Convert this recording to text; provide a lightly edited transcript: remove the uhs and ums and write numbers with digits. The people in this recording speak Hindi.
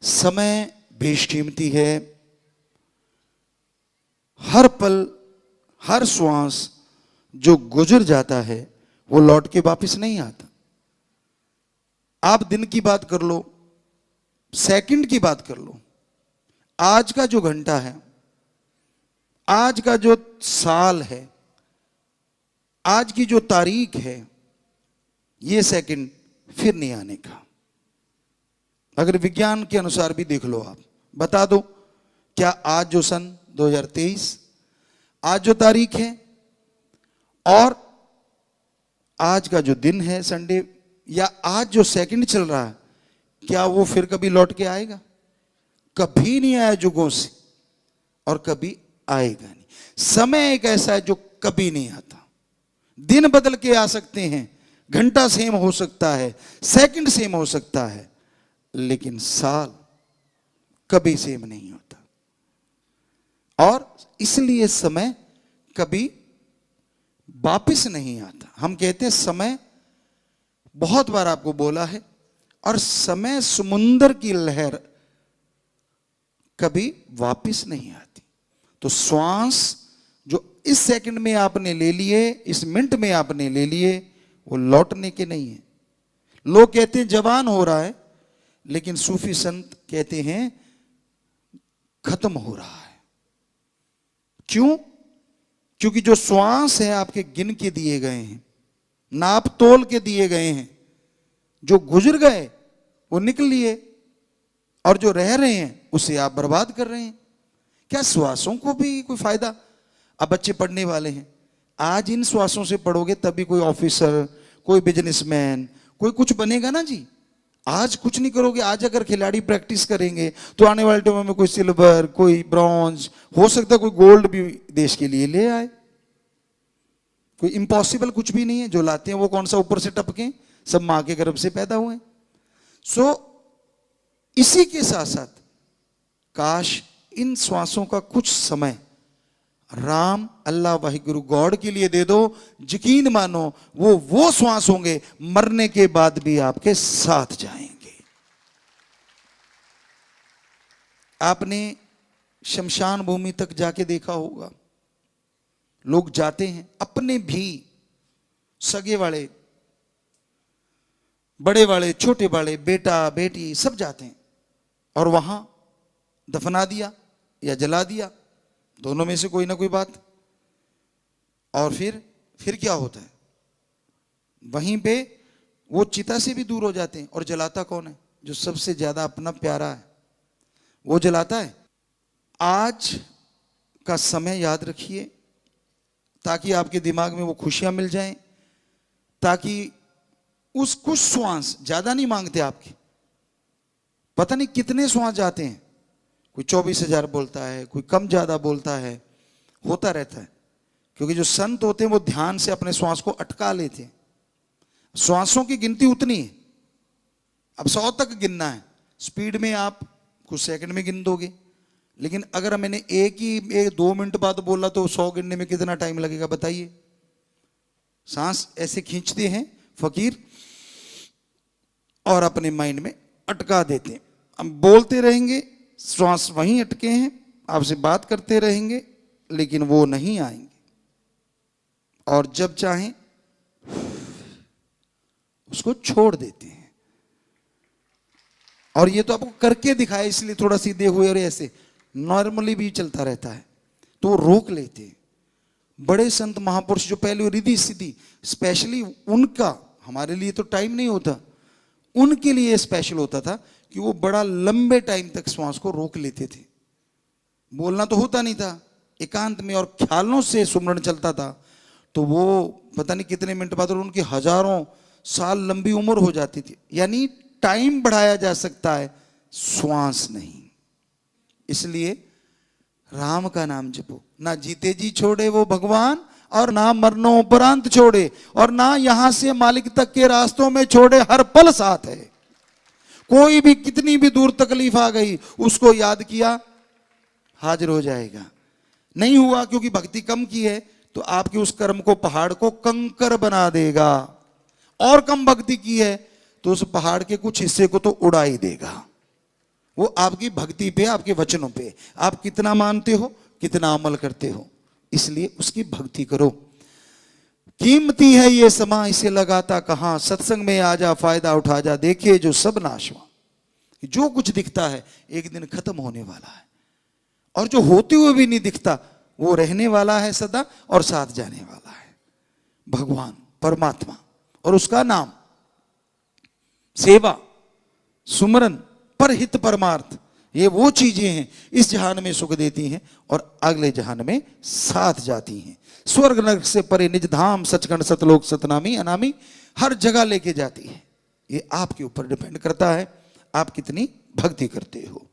समय बेशकीमती है। हर पल, हर श्वास जो गुजर जाता है वो लौट के वापस नहीं आता। आप दिन की बात कर लो, सेकंड की बात कर लो, आज का जो घंटा है, आज का जो साल है, आज की जो तारीख है, ये सेकंड फिर नहीं आने का। अगर विज्ञान के अनुसार भी देख लो, आप बता दो, क्या आज जो सन 2023, आज जो तारीख है और आज का जो दिन है संडे, या आज जो सेकंड चल रहा है, क्या वो फिर कभी लौट के आएगा? कभी नहीं आया जुगों से और कभी आएगा नहीं। समय एक ऐसा है जो कभी नहीं आता। दिन बदल के आ सकते हैं, घंटा सेम हो सकता है, सेकंड सेम हो सकता है, लेकिन साल कभी सेम नहीं होता। और इसलिए समय कभी वापस नहीं आता। हम कहते हैं समय, बहुत बार आपको बोला है, और समय समुंदर की लहर कभी वापस नहीं आती। तो श्वास जो इस सेकंड में आपने ले लिए, इस मिनट में आपने ले लिए, वो लौटने के नहीं है। लोग कहते हैं जवान हो रहा है, लेकिन सूफी संत कहते हैं खत्म हो रहा है। क्यों? क्योंकि जो श्वास है आपके गिन के दिए गए हैं, नाप तोल के दिए गए हैं। जो गुजर गए वो निकल लिए, और जो रह रहे हैं उसे आप बर्बाद कर रहे हैं। क्या श्वासों को भी कोई फायदा? अब बच्चे पढ़ने वाले हैं, आज इन श्वासों से पढ़ोगे तभी कोई ऑफिसर, कोई बिजनेसमैन, कोई कुछ बनेगा ना जी। आज कुछ नहीं करोगे, आज अगर खिलाड़ी प्रैक्टिस करेंगे तो आने वाले टाइम में कोई सिल्वर, कोई ब्रॉन्ज, हो सकता है कोई गोल्ड भी देश के लिए ले आए। कोई इम्पॉसिबल कुछ भी नहीं है। जो लाते हैं वो कौन सा ऊपर से टपके, सब मां के गर्भ से पैदा हुए। सो इसी के साथ साथ काश इन श्वासों का कुछ समय राम, अल्लाह, वाहिगुरु, गॉड के लिए दे दो। यकीन मानो वो श्वास होंगे मरने के बाद भी आपके साथ जाएंगे। आपने शमशान भूमि तक जाके देखा होगा, लोग जाते हैं, अपने भी सगे वाले, बड़े वाले, छोटे वाले, बेटा बेटी सब जाते हैं, और वहां दफना दिया या जला दिया, दोनों में से कोई ना कोई बात। और फिर क्या होता है? वहीं पे वो चिता से भी दूर हो जाते हैं। और जलाता कौन है? जो सबसे ज्यादा अपना प्यारा है, वो जलाता है। आज का समय याद रखिए, ताकि आपके दिमाग में वो खुशियां मिल जाएं, ताकि उस कुछ श्वास, ज्यादा नहीं मांगते आपके, पता नहीं कितने श्वास जाते हैं। कोई 24,000 बोलता है, कोई कम ज्यादा बोलता है, होता रहता है। क्योंकि जो संत होते हैं वो ध्यान से अपने श्वास को अटका लेते हैं। श्वासों की गिनती उतनी है, अब 100 तक गिनना है, स्पीड में आप कुछ सेकंड में गिन दोगे। लेकिन अगर मैंने एक 2 मिनट बाद बोला तो 100 गिनने में कितना टाइम लगेगा बताइए। सांस ऐसे खींचते हैं फकीर और अपने माइंड में अटका देते हैं। हम बोलते रहेंगे, श्वास वहीं अटके हैं, आपसे बात करते रहेंगे, लेकिन वो नहीं आएंगे। और जब चाहें उसको छोड़ देते हैं। और ये तो आपको करके दिखाया, इसलिए थोड़ा सीधे हुए, और ऐसे नॉर्मली भी चलता रहता है तो वो रोक लेते हैं। बड़े संत महापुरुष जो पहले रिद्धि सिद्धि, स्पेशली उनका, हमारे लिए तो टाइम नहीं होता, उनके लिए स्पेशल होता था कि वो बड़ा लंबे टाइम तक श्वास को रोक लेते थे। बोलना तो होता नहीं था, एकांत में और ख्यालों से सुमरण चलता था। तो वो पता नहीं कितने मिनट बाद, और उनकी हजारों साल लंबी उम्र हो जाती थी। यानी टाइम बढ़ाया जा सकता है, श्वास नहीं। इसलिए राम का नाम जपो, ना जीते जी छोड़े वो भगवान, और ना मरनों उपरांत छोड़े, और ना यहां से मालिक तक के रास्तों में छोड़े, हर पल साथ है। कोई भी कितनी भी दूर तकलीफ आ गई, उसको याद किया, हाजिर हो जाएगा। नहीं हुआ क्योंकि भक्ति कम की है, तो आपके उस कर्म को, पहाड़ को कंकर बना देगा। और कम भक्ति की है तो उस पहाड़ के कुछ हिस्से को तो उड़ा ही देगा। वो आपकी भक्ति पे, आपके वचनों पे, आप कितना मानते हो, कितना अमल करते हो। इसलिए उसकी भक्ति करो। कीमती है ये समा, इसे लगाता कहां, सत्संग में आ जा, फायदा उठा जा, देखे जो सब नाशवा। जो कुछ दिखता है एक दिन खत्म होने वाला है, और जो होते हुए भी नहीं दिखता वो रहने वाला है सदा और साथ जाने वाला है। भगवान परमात्मा और उसका नाम, सेवा, सुमरन, परहित परमार्थ, ये वो चीजें हैं इस जहान में सुख देती हैं और अगले जहान में साथ जाती हैं। स्वर्ग नरक से परे निज धाम, सचखंड सतलोक सतनामी अनामी, हर जगह लेके जाती है। ये आपके ऊपर डिपेंड करता है आप कितनी भक्ति करते हो।